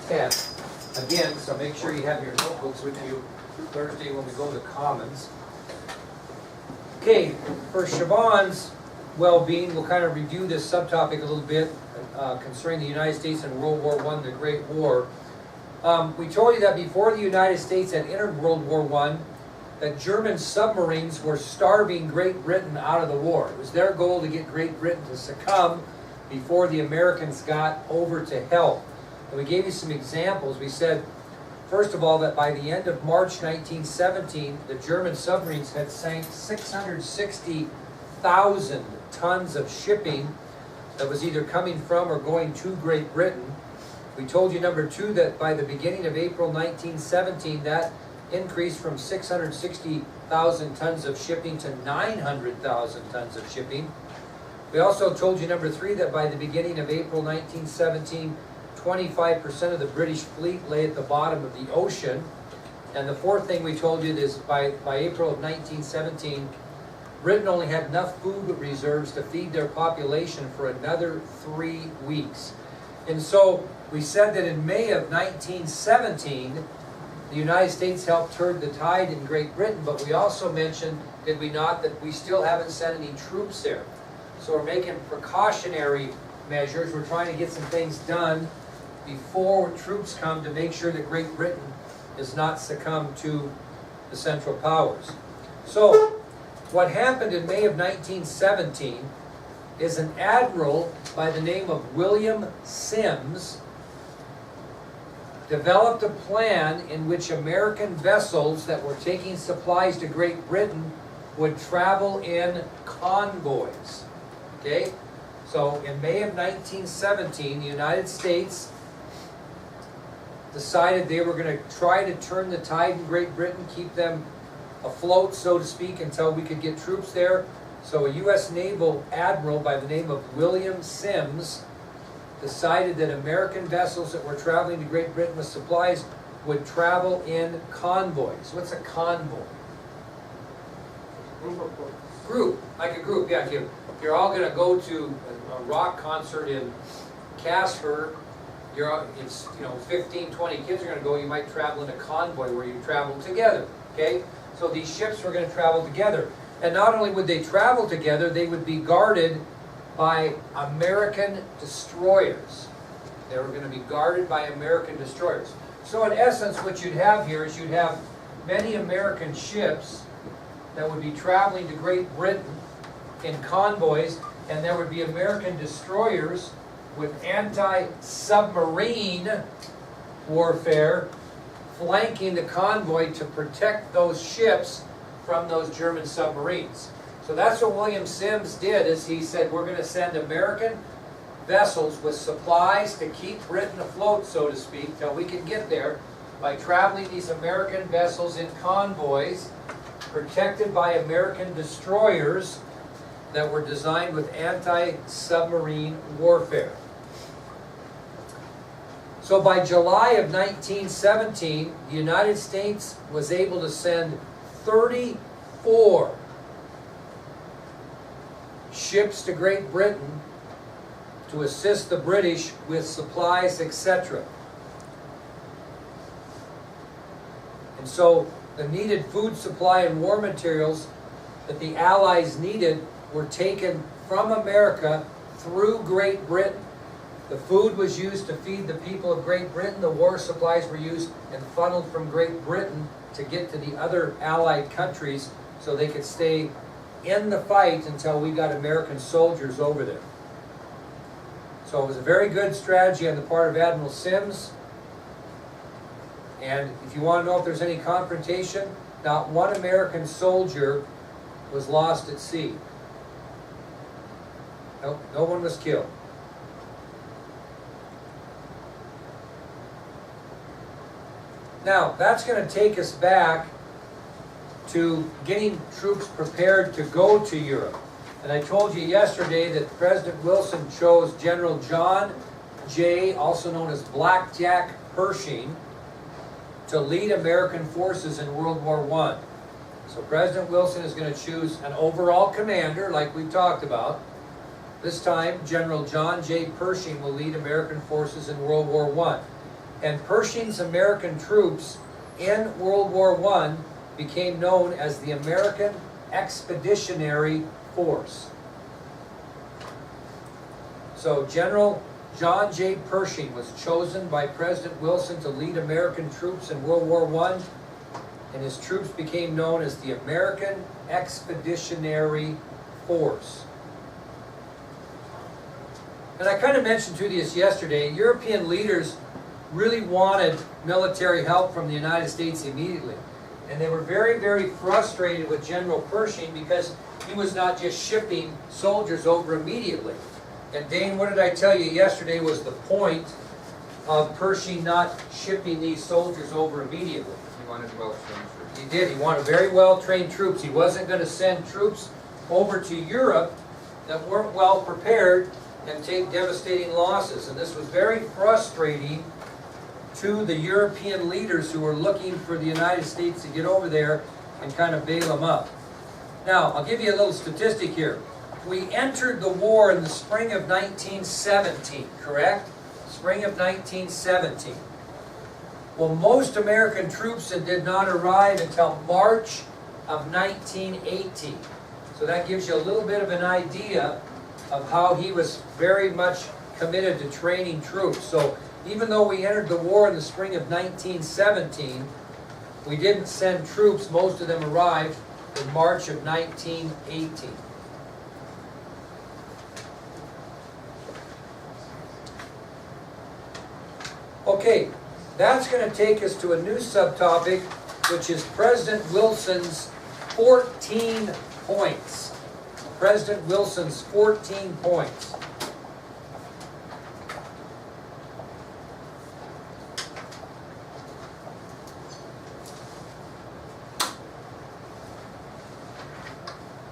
10. Again, so make sure you have your notebooks with you Thursday when we go to Commons. Okay, for Siobhan's well-being, we'll kind of review this subtopic a little bit concerning the United States and World War I, the Great War. We told you that before the United States had entered World War I, that German submarines were starving Great Britain out of the war. It was their goal to get Great Britain to succumb before the Americans got over to help. And we gave you some examples. We said, first of all, that by the end of March 1917, the German submarines had sank 660,000 tons of shipping that was either coming from or going to Great Britain. We told you, number two, that by the beginning of April 1917, that increased from 660,000 tons of shipping to 900,000 tons of shipping. We also told you, number three, that by the beginning of April 1917, 25% of the British fleet lay at the bottom of the ocean. And the fourth thing we told you is by April of 1917, Britain only had enough food reserves to feed their population for another 3 weeks. And so we said that in May of 1917, the United States helped turn the tide in Great Britain, but we also mentioned, did we not, that we still haven't sent any troops there. So we're making precautionary measures. We're trying to get some things done before troops come to make sure that Great Britain does not succumb to the Central Powers. So what happened in May of 1917 is an admiral by the name of William Sims developed a plan in which American vessels that were taking supplies to Great Britain would travel in convoys. Okay? So in May of 1917, the United States decided they were going to try to turn the tide in Great Britain, keep them afloat, so to speak, until we could get troops there. So a U.S. naval admiral by the name of William Sims decided that American vessels that were traveling to Great Britain with supplies would travel in convoys. What's a convoy? Group, like a group, yeah. You're all going to go to a rock concert in Casper. It's 15, 20 kids are going to go. You might travel in a convoy where you travel together. Okay, so these ships were going to travel together, and not only would they travel together, they would be guarded by American destroyers. They were going to be guarded by American destroyers. So in essence, what you'd have here is you'd have many American ships that would be traveling to Great Britain in convoys, and there would be American destroyers with anti-submarine warfare flanking the convoy to protect those ships from those German submarines. So that's what William Sims did, is he said, we're going to send American vessels with supplies to keep Britain afloat, so to speak, till we can get there, by traveling these American vessels in convoys protected by American destroyers that were designed with anti-submarine warfare. So by July of 1917, the United States was able to send 34 ships to Great Britain to assist the British with supplies, etc. And so the needed food supply and war materials that the Allies needed were taken from America through Great Britain. The food was used to feed the people of Great Britain. The war supplies were used and funneled from Great Britain to get to the other Allied countries so they could stay in the fight until we got American soldiers over there. So it was a very good strategy on the part of Admiral Sims. And if you want to know if there's any confrontation, not one American soldier was lost at sea. No one was killed. Now, that's going to take us back to getting troops prepared to go to Europe. And I told you yesterday that President Wilson chose General John J., also known as Blackjack Pershing, to lead American forces in World War I. So President Wilson is going to choose an overall commander, like we talked about. This time, General John J. Pershing will lead American forces in World War I. And Pershing's American troops in World War I became known as the American Expeditionary Force. So General John J. Pershing was chosen by President Wilson to lead American troops in World War I, and his troops became known as the American Expeditionary Force. And I kind of mentioned to you this yesterday, European leaders really wanted military help from the United States immediately. And they were very, very frustrated with General Pershing because he was not just shipping soldiers over immediately. And Dane, what did I tell you yesterday was the point of Pershing not shipping these soldiers over immediately? He wanted well-trained troops. He did. He wanted very well-trained troops. He wasn't going to send troops over to Europe that weren't well prepared and take devastating losses. And this was very frustrating to the European leaders who were looking for the United States to get over there and kind of bail them up. Now, I'll give you a little statistic here. We entered the war in the spring of 1917, correct? Spring of 1917. Well, most American troops did not arrive until March of 1918. So that gives you a little bit of an idea of how he was very much committed to training troops. So even though we entered the war in the spring of 1917, we didn't send troops. Most of them arrived in March of 1918. Okay, that's going to take us to a new subtopic, which is President Wilson's 14 points. President Wilson's 14 points.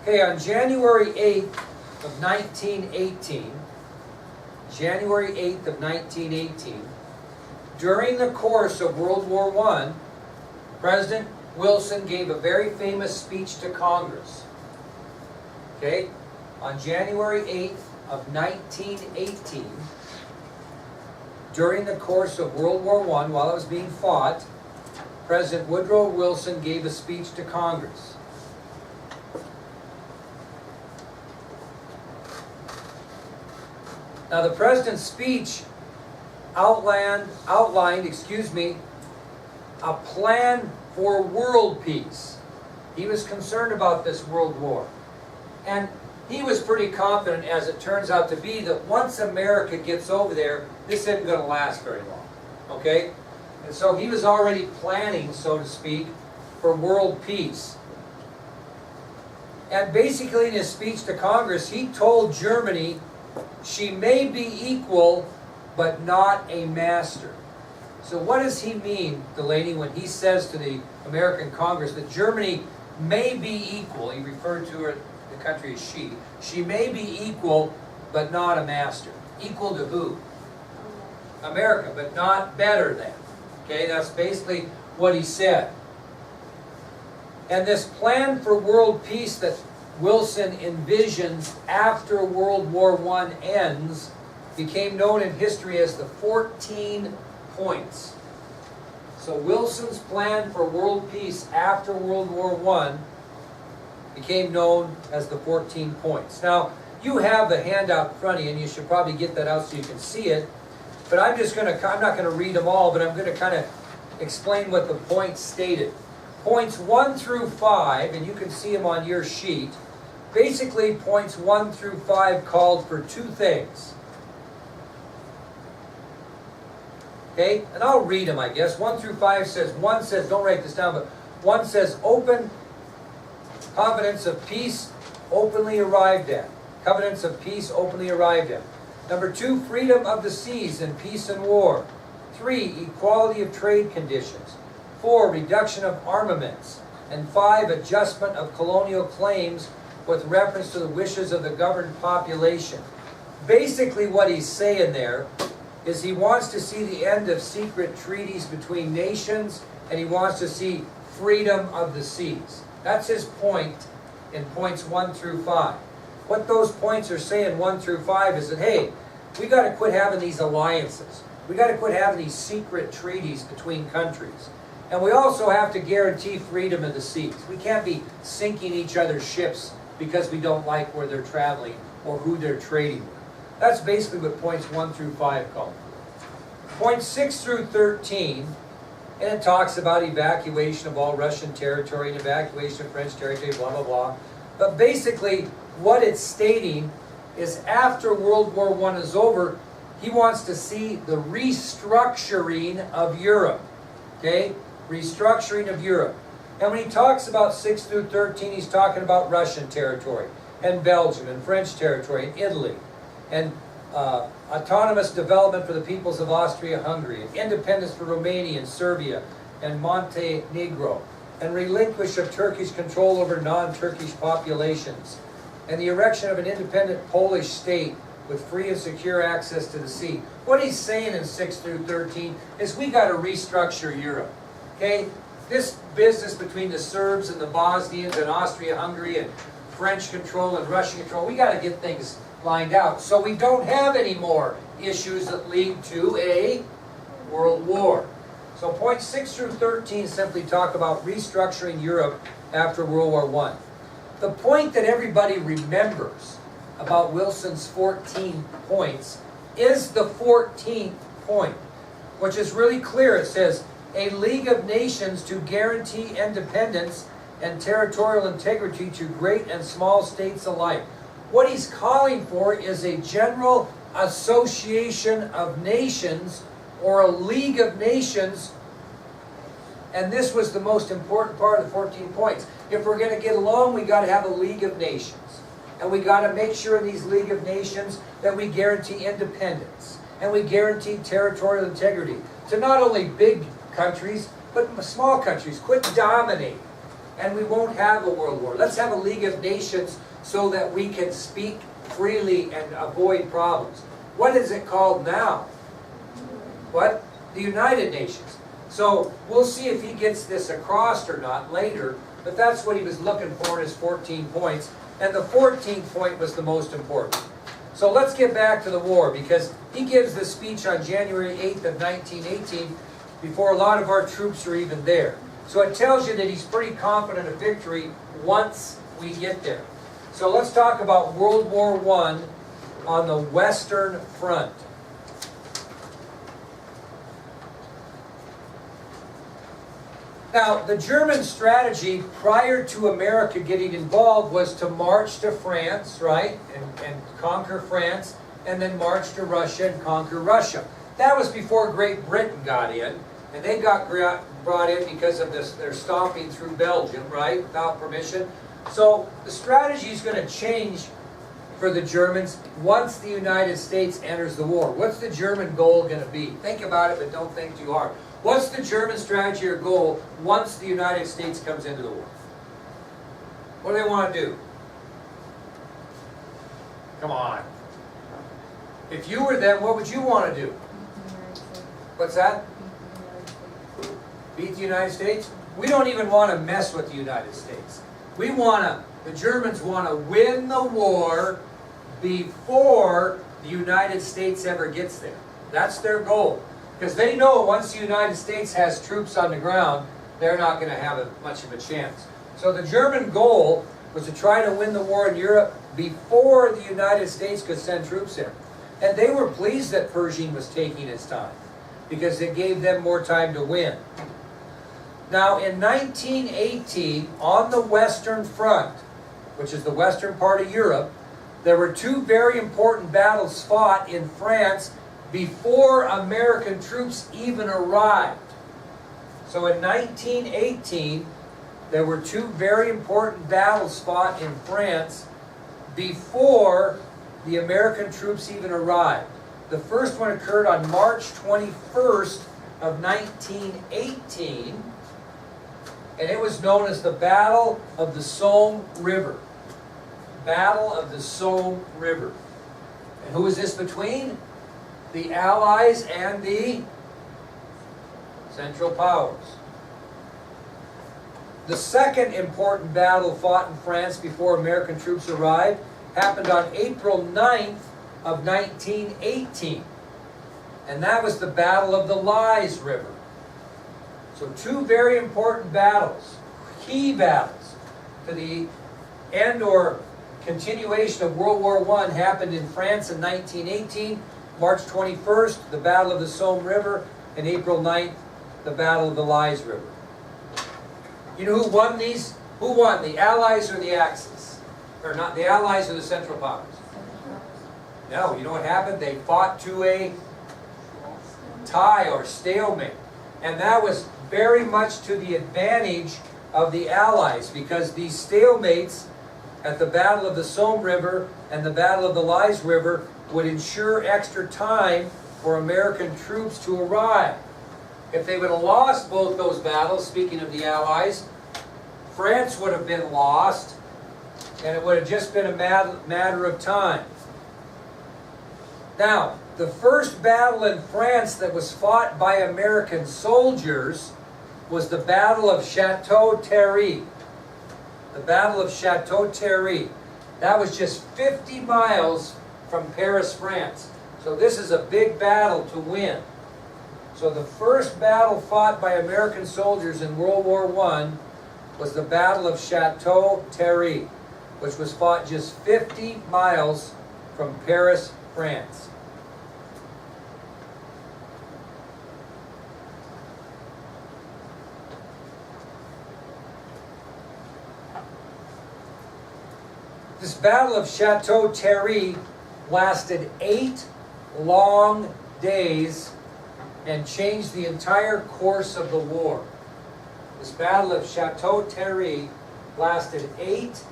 Okay, on January 8th of 1918, January 8th of 1918, during the course of World War I, President Wilson gave a very famous speech to Congress. Okay, on January 8th of 1918, during the course of World War I, while it was being fought, President Woodrow Wilson gave a speech to Congress. Now, the president's speech outlined, a plan for world peace. He was concerned about this world war. And he was pretty confident, as it turns out to be, that once America gets over there, this isn't going to last very long. Okay? And so he was already planning, so to speak, for world peace. And basically in his speech to Congress, he told Germany she may be equal, but not a master. So what does he mean, Delaney, when he says to the American Congress that Germany may be equal? He referred to her, the country as she. She may be equal, but not a master. Equal to who? America, but not better than. Okay, that's basically what he said. And this plan for world peace that Wilson envisions after World War I ends became known in history as the 14 points. So Wilson's plan for world peace after World War I became known as the 14 points. Now, you have the handout in front of you, and you should probably get that out so you can see it. But I'm not going to read them all, but I'm going to kind of explain what the points stated. Points 1 through 5, and you can see them on your sheet. Basically, points 1 through 5 called for two things. Okay, and I'll read them, I guess. 1 through 5 says, 1 says, don't write this down, but 1 says, open covenants of peace openly arrived at. Covenants of peace openly arrived at. Number 2, freedom of the seas in peace and war. 3, equality of trade conditions. 4, reduction of armaments. And 5, adjustment of colonial claims with reference to the wishes of the governed population. Basically what he's saying there is he wants to see the end of secret treaties between nations, and he wants to see freedom of the seas. That's his point in points 1 through 5. What those points are saying, 1 through 5, is that, hey, we got to quit having these alliances. We got to quit having these secret treaties between countries. And we also have to guarantee freedom of the seas. We can't be sinking each other's ships because we don't like where they're traveling or who they're trading with. That's basically what points 1 through 5 call for. Points 6 through 13, and it talks about evacuation of all Russian territory and evacuation of French territory, blah, blah, blah. But basically, what it's stating is after World War I is over, he wants to see the restructuring of Europe. Okay? Restructuring of Europe. And when he talks about 6 through 13, he's talking about Russian territory, and Belgium, and French territory, and Italy, and autonomous development for the peoples of Austria-Hungary, and independence for Romania and Serbia, and Montenegro, and relinquish of Turkish control over non-Turkish populations, and the erection of an independent Polish state with free and secure access to the sea. What he's saying in 6 through 13 is we got to restructure Europe. Okay? This business between the Serbs and the Bosnians and Austria-Hungary and French control and Russian control, we got to get things lined out so we don't have any more issues that lead to a world war. So points 6 through 13 simply talk about restructuring Europe after World War I. The point that everybody remembers about Wilson's 14 points is the 14th point, which is really clear. It says, a League of Nations to guarantee independence and territorial integrity to great and small states alike. What he's calling for is a general association of nations or a League of Nations, and this was the most important part of the 14 points. If we're going to get along, we got to have a League of Nations. And we got to make sure in these League of Nations that we guarantee independence and we guarantee territorial integrity to not only big countries, but small countries. Quit dominating, and we won't have a world war. Let's have a League of Nations so that we can speak freely and avoid problems. What is it called now? What? The United Nations. So we'll see if he gets this across or not later, but that's what he was looking for in his 14 points. And the 14th point was the most important. So let's get back to the war, because he gives this speech on January 8th of 1918 before a lot of our troops are even there. So it tells you that he's pretty confident of victory once we get there. So let's talk about World War I on the Western Front. Now, the German strategy prior to America getting involved was to march to France, right, and conquer France, and then march to Russia and conquer Russia. That was before Great Britain got in, and they got brought in because of this, their stomping through Belgium, right, without permission. So the strategy is going to change for the Germans once the United States enters the war. What's the German goal going to be? Think about it, but don't think too hard. What's the German strategy or goal once the United States comes into the war? What do they want to do? Come on. If you were them, what would you want to do? What's that? Beat the United States? We don't even want to mess with the United States. We want to, the Germans want to win the war before the United States ever gets there. That's their goal. Because they know once the United States has troops on the ground, they're not going to have much of a chance. So the German goal was to try to win the war in Europe before the United States could send troops in. And they were pleased that Pershing was taking his time, because it gave them more time to win. Now in 1918, on the Western Front, which is the western part of Europe, there were two very important battles fought in France before American troops even arrived. So in 1918, there were two very important battles fought in France before the American troops even arrived. The first one occurred on March 21st of 1918, and it was known as the Battle of the Somme River. Battle of the Somme River. And who was this between? The Allies and the Central Powers. The second important battle fought in France before American troops arrived happened on April 9th of 1918. and that was the Battle of the Lys River. So two very important battles, key battles to the end or continuation of World War I happened in France in 1918, March 21st, the Battle of the Somme River, and April 9th, the Battle of the Lys River. You know who won these? Who won, the Allies or the Axis? Or not, the Allies or the Central Powers? No, you know what happened? They fought to a tie or stalemate. And that was very much to the advantage of the Allies, because these stalemates at the Battle of the Somme River and the Battle of the Lys River would ensure extra time for American troops to arrive. If they would have lost both those battles, speaking of the Allies, France would have been lost, and it would have just been a matter of time. Now, the first battle in France that was fought by American soldiers was the Battle of Chateau Thierry. The Battle of Chateau Thierry. That was just 50 miles from Paris, France. So this is a big battle to win. So the first battle fought by American soldiers in World War I was the Battle of Chateau Thierry, which was fought just 50 miles from Paris, France. This Battle of Chateau Thierry lasted 8 long days and changed the entire course of the war. This Battle of Chateau Thierry lasted 8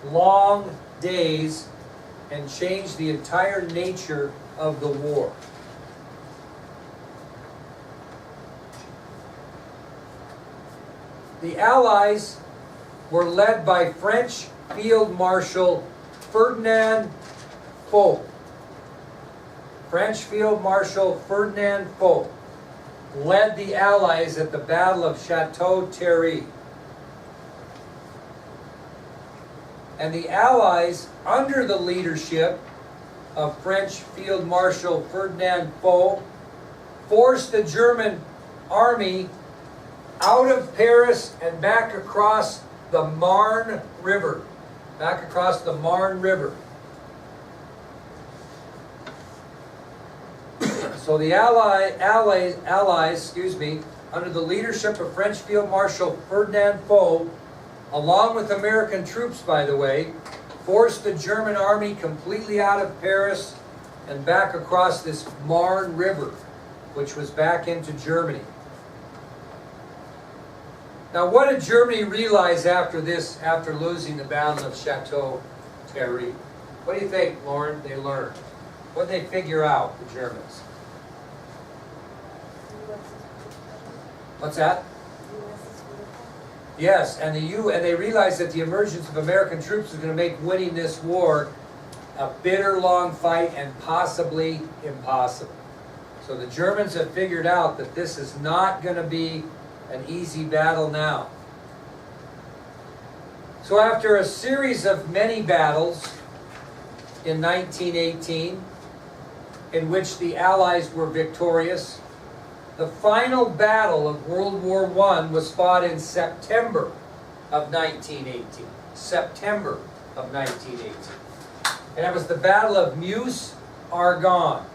long days and changed the entire nature of the war. The Allies were led by French Field Marshal Ferdinand Foch. French Field Marshal Ferdinand Foch led the Allies at the Battle of Chateau Thierry. And the Allies, under the leadership of French Field Marshal Ferdinand Foch, forced the German army out of Paris and back across the Marne River. Back across the Marne River. So the Allies, under the leadership of French Field Marshal Ferdinand Foch, along with American troops, by the way, forced the German army completely out of Paris and back across this Marne River, which was back into Germany. Now, what did Germany realize after this, after losing the Battle of Chateau Thierry? What do you think, Lauren, they learned? What did they figure out, the Germans? What's that? Yes, and they realized that the emergence of American troops was going to make winning this war a bitter, long fight and possibly impossible. So the Germans have figured out that this is not going to be an easy battle now. So after a series of many battles in 1918, in which the Allies were victorious, the final battle of World War I was fought in September of 1918. September of 1918. And it was the Battle of Meuse-Argonne.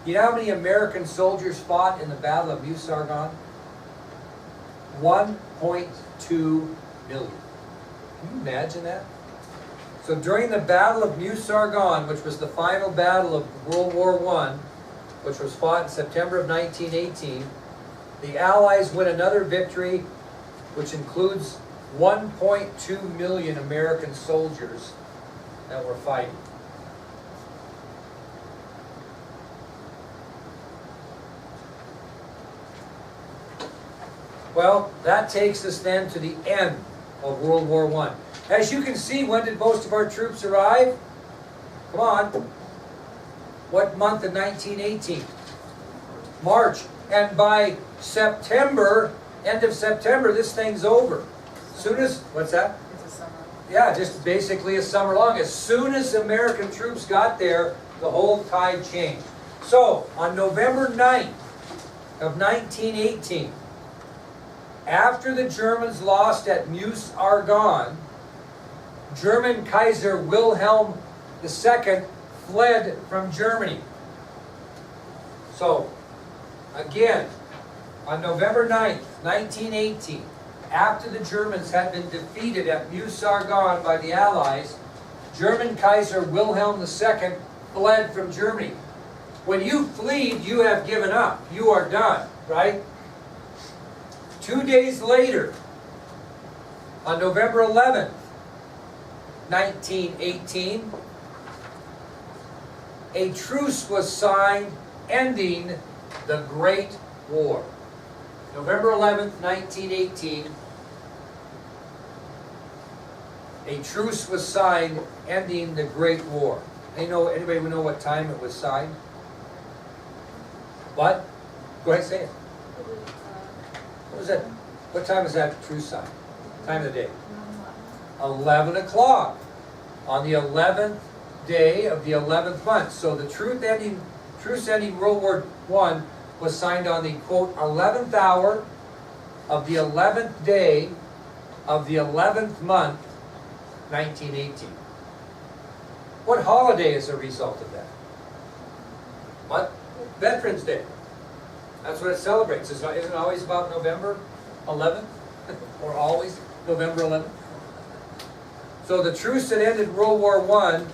You know how many American soldiers fought in the Battle of Meuse-Argonne? 1.2 million. Can you imagine that? So during the Battle of Meuse-Argonne, which was the final battle of World War I, which was fought in September of 1918, the Allies win another victory, which includes 1.2 million American soldiers that were fighting. Well, that takes us then to the end of World War I. As you can see, when did most of our troops arrive? Come on. What month in 1918? March. And by September, end of September, this thing's over. Soon as, what's that? It's a summer. Yeah, just basically a summer long. As soon as American troops got there, the whole tide changed. So, on November 9th of 1918, after the Germans lost at Meuse-Argonne, German Kaiser Wilhelm II fled from Germany. So, again, on November 9th, 1918, after the Germans had been defeated at Meuse-Argonne by the Allies, German Kaiser Wilhelm II fled from Germany. When you flee, you have given up. You are done, right? 2 days later, on November 11th, 1918, a truce was signed ending the Great War. November 11th, 1918, a truce was signed ending the Great War. Anybody know what time it was signed? What? Go ahead, say it. What was that? What time was that truce signed? Time of the day? 11 o'clock. On the 11th day of the 11th month. So the truce ending World War I was signed on the, quote, 11th hour of the 11th day of the 11th month, 1918. What holiday is a result of that? What? Veterans Day. That's what it celebrates. Isn't it always about November 11th? Or always November 11th? So the truce that ended World War I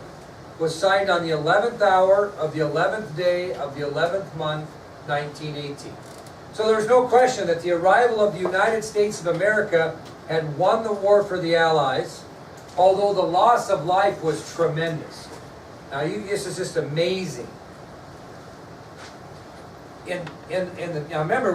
was signed on the 11th hour of the 11th day of the 11th month, 1918. So there's no question that the arrival of the United States of America had won the war for the Allies, although the loss of life was tremendous. Now, this is just amazing. Now remember,